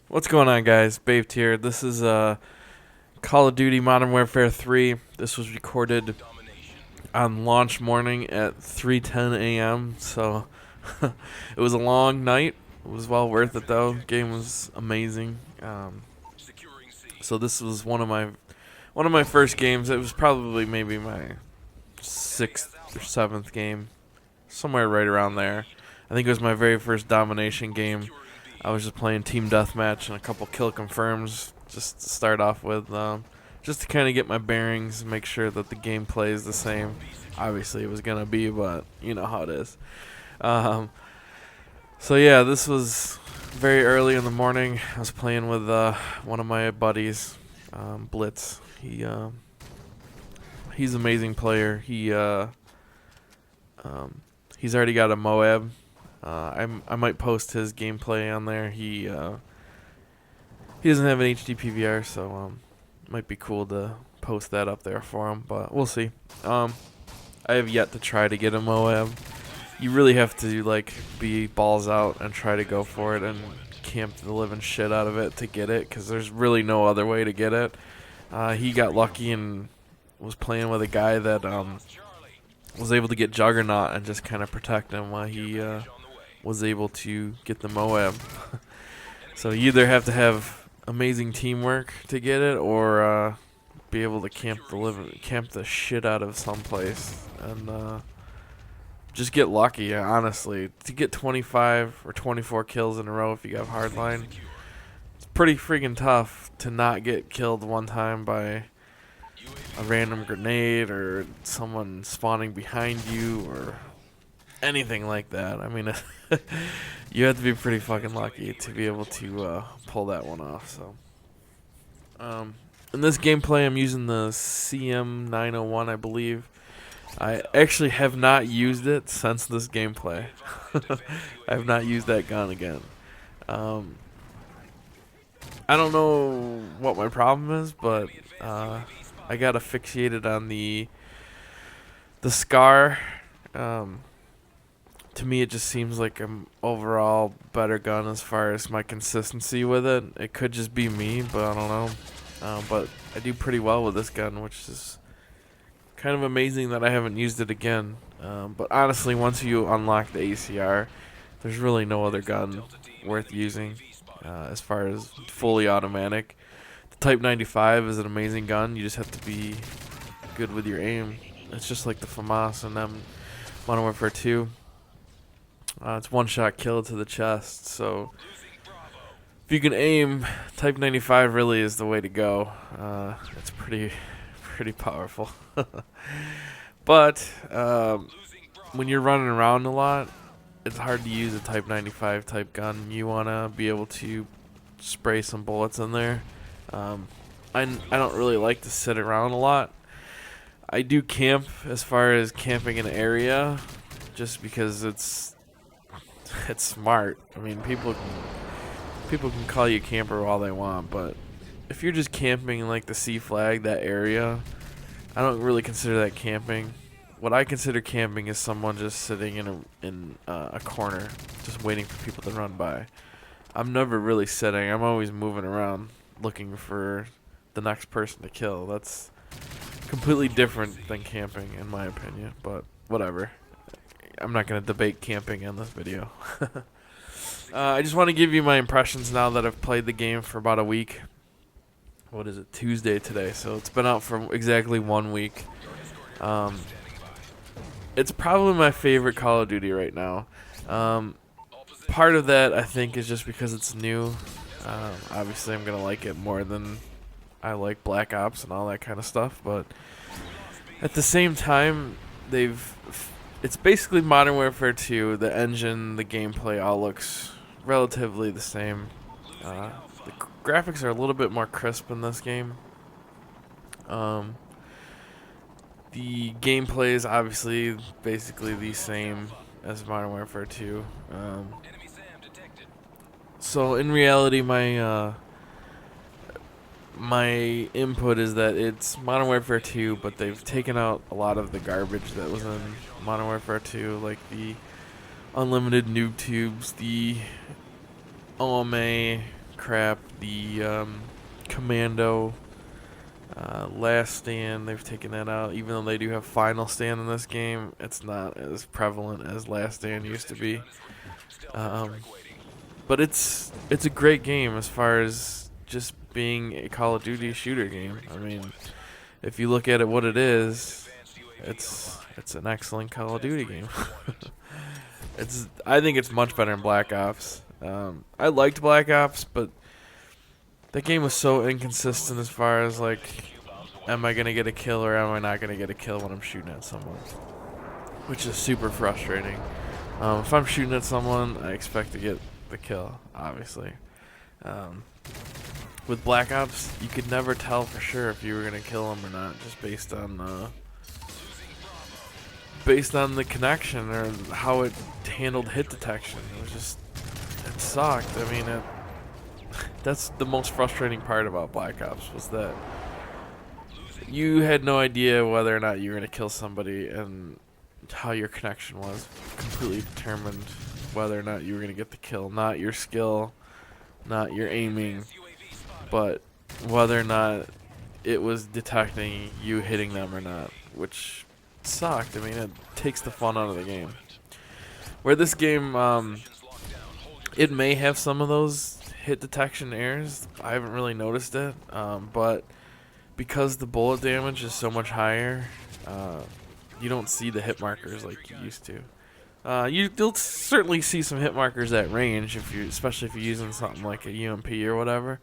What's going on, guys? Baved here. This is Call of Duty Modern Warfare 3. This was recorded on launch morning at 3:10 a.m. So it was a long night. It was well worth it though. Game was amazing. So this was one of my first games. It was probably maybe my sixth or seventh game, somewhere right around there. I think it was my very first domination game. I was just playing team deathmatch and a couple kill confirms just to start off with, just to kind of get my bearings, make sure that the gameplay is the same. Obviously, it was gonna be, but you know how it is. Um, so yeah, this was very early in the morning. I was playing with one of my buddies, Blitz. He's an amazing player. He's already got a Moab. I might post his gameplay on there. He doesn't have an HD PVR, so it might be cool to post that up there for him. But we'll see. I have yet to try to get a Moab. You really have to be balls out and try to go for it and camp the living shit out of it to get it, because there's really no other way to get it. He got lucky and was playing with a guy that was able to get Juggernaut and just kind of protect him while he was able to get the Moab. So you either have to have amazing teamwork to get it, or be able to camp the shit out of someplace and just get lucky. Honestly, to get 25 or 24 kills in a row if you have hardline, it's pretty freaking tough to not get killed one time by a random grenade or someone spawning behind you or anything like that. I mean, you have to be pretty fucking lucky to be able to pull that one off. So, in this gameplay, I'm using the CM901, I believe. I actually have not used it since this gameplay. I have not used that gun again. I don't know what my problem is, but I got asphyxiated on the Scar. To me, it just seems like an overall better gun as far as my consistency with it. It could just be me, but I don't know. But I do pretty well with this gun, which is kind of amazing that I haven't used it again. But honestly, once you unlock the ACR, there's really no other gun worth using as far as fully automatic. The Type 95 is an amazing gun. You just have to be good with your aim. It's just like the FAMAS and Modern Warfare 2. It's one-shot kill to the chest, so if you can aim, Type 95 really is the way to go. It's pretty powerful. But when you're running around a lot, it's hard to use a Type 95 type gun. You want to be able to spray some bullets in there. I don't really like to sit around a lot. I do camp as far as camping an area, just because it's smart. I mean, people can call you a camper all they want, but if you're just camping like the C flag, that area, I don't really consider that camping. What I consider camping is someone just sitting in a corner, just waiting for people to run by. I'm never really sitting. I'm always moving around, looking for the next person to kill. That's completely different than camping, in my opinion. But whatever. I'm not going to debate camping in this video. I just want to give you my impressions now that I've played the game for about a week. What is it? Tuesday today. So it's been out for exactly 1 week. It's probably my favorite Call of Duty right now. Part of that, I think, is just because it's new. Obviously, I'm going to like it more than I like Black Ops and all that kind of stuff. But at the same time, it's basically Modern Warfare 2. The engine, the gameplay all looks relatively the same. The graphics are a little bit more crisp in this game. The gameplay is obviously basically the same as Modern Warfare 2. So in reality, my input is that it's Modern Warfare 2, but they've taken out a lot of the garbage that was in Modern Warfare 2, like the unlimited noob tubes, the OMA crap. The Commando, Last Stand, they've taken that out. Even though they do have Final Stand in this game, it's not as prevalent as Last Stand used to be. But it's a great game as far as just being a Call of Duty shooter game. I mean, if you look at it what it is, it's an excellent Call of Duty game. I think it's much better than Black Ops. I liked Black Ops, but that game was so inconsistent as far as like, am I gonna get a kill or am I not gonna get a kill when I'm shooting at someone, which is super frustrating. If I'm shooting at someone, I expect to get the kill, obviously. With Black Ops, you could never tell for sure if you were gonna kill them or not, just based on the connection or how it handled hit detection. It sucked. I mean, that's the most frustrating part about Black Ops, was that you had no idea whether or not you were gonna kill somebody, and how your connection was completely determined whether or not you were gonna get the kill. Not your skill, not your aiming, but whether or not it was detecting you hitting them or not, which sucked. I mean, it takes the fun out of the game. Where this game, it may have some of those hit detection errors. I haven't really noticed it, but because the bullet damage is so much higher, you don't see the hit markers like you used to. You'll certainly see some hit markers at range, especially if you're using something like a UMP or whatever.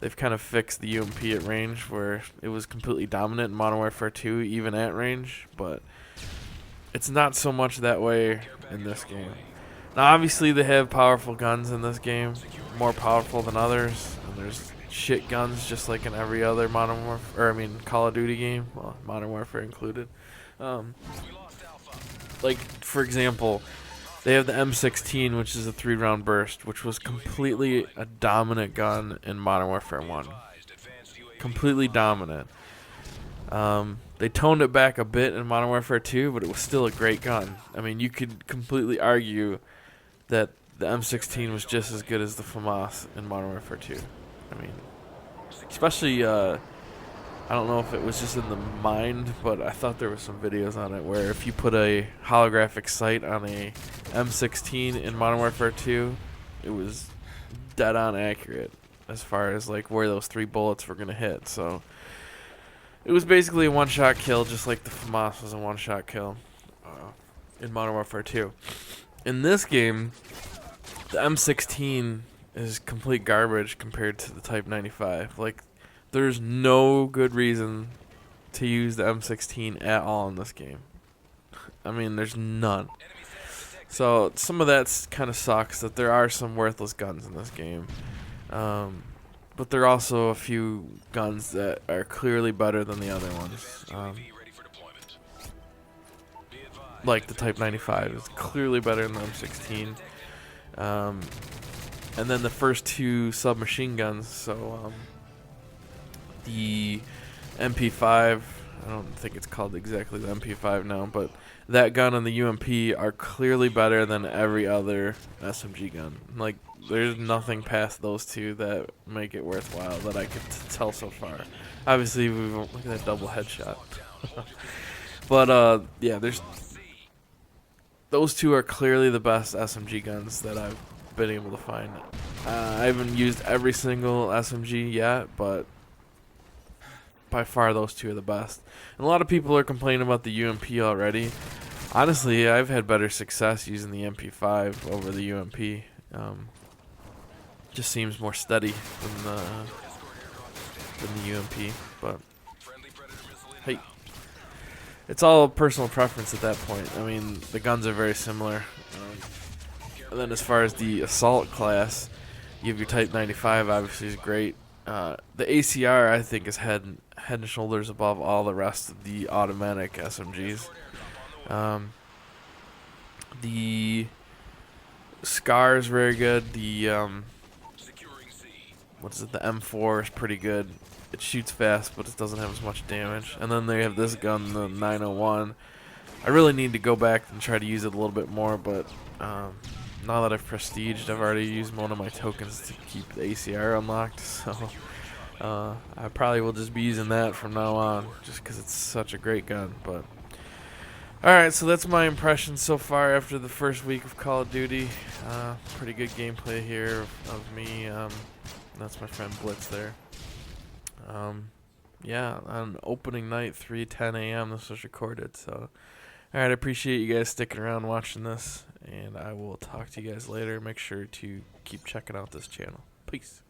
They've kind of fixed the UMP at range, where it was completely dominant in Modern Warfare 2, even at range, but it's not so much that way in this game. Now, obviously, they have powerful guns in this game, more powerful than others, and there's shit guns just like in every other Call of Duty game, well, Modern Warfare included. Like, for example, they have the M16, which is a 3-round burst, which was completely a dominant gun in Modern Warfare 1. Completely dominant. They toned it back a bit in Modern Warfare 2, but it was still a great gun. I mean, you could completely argue that the M16 was just as good as the FAMAS in Modern Warfare 2. I mean, especially, I don't know if it was just in the mind, but I thought there was some videos on it where if you put a holographic sight on a M16 in Modern Warfare 2, it was dead on accurate as far as like where those 3 bullets were gonna hit. So it was basically a one-shot kill, just like the FAMAS was a one-shot kill in Modern Warfare 2. In this game, the M16 is complete garbage compared to the Type 95. Like, there's no good reason to use the M16 at all in this game. I mean, there's none. So some of that kind of sucks, that there are some worthless guns in this game. But there are also a few guns that are clearly better than the other ones. Like the Type 95 is clearly better than the M16. And then the first 2 submachine guns, so the MP5, I don't think it's called exactly the MP5 now, but that gun and the UMP are clearly better than every other SMG gun. Like, there's nothing past those 2 that make it worthwhile that I could tell so far. Obviously, look at that double headshot. But yeah, those 2 are clearly the best SMG guns that I've been able to find. I haven't used every single SMG yet, but by far those 2 are the best. And a lot of people are complaining about the UMP already. Honestly, I've had better success using the MP5 over the UMP. Just seems more steady than the UMP. But hey, it's all personal preference at that point. I mean, the guns are very similar. And then as far as the assault class, you have your Type 95, obviously is great. The ACR, I think, is head and shoulders above all the rest of the automatic SMGs. The SCAR is very good. The the M4 is pretty good. It shoots fast, but it doesn't have as much damage. And then they have this gun, the 901. I really need to go back and try to use it a little bit more, but now that I've prestiged, I've already used one of my tokens to keep the ACR unlocked, so I probably will just be using that from now on, just because it's such a great gun. But alright, so that's my impression so far after the first week of Call of Duty. Pretty good gameplay here of me. That's my friend Blitz there. Yeah, on opening night, 3:10 a.m. this was recorded. So, alright, I appreciate you guys sticking around watching this, and I will talk to you guys later. Make sure to keep checking out this channel. Peace.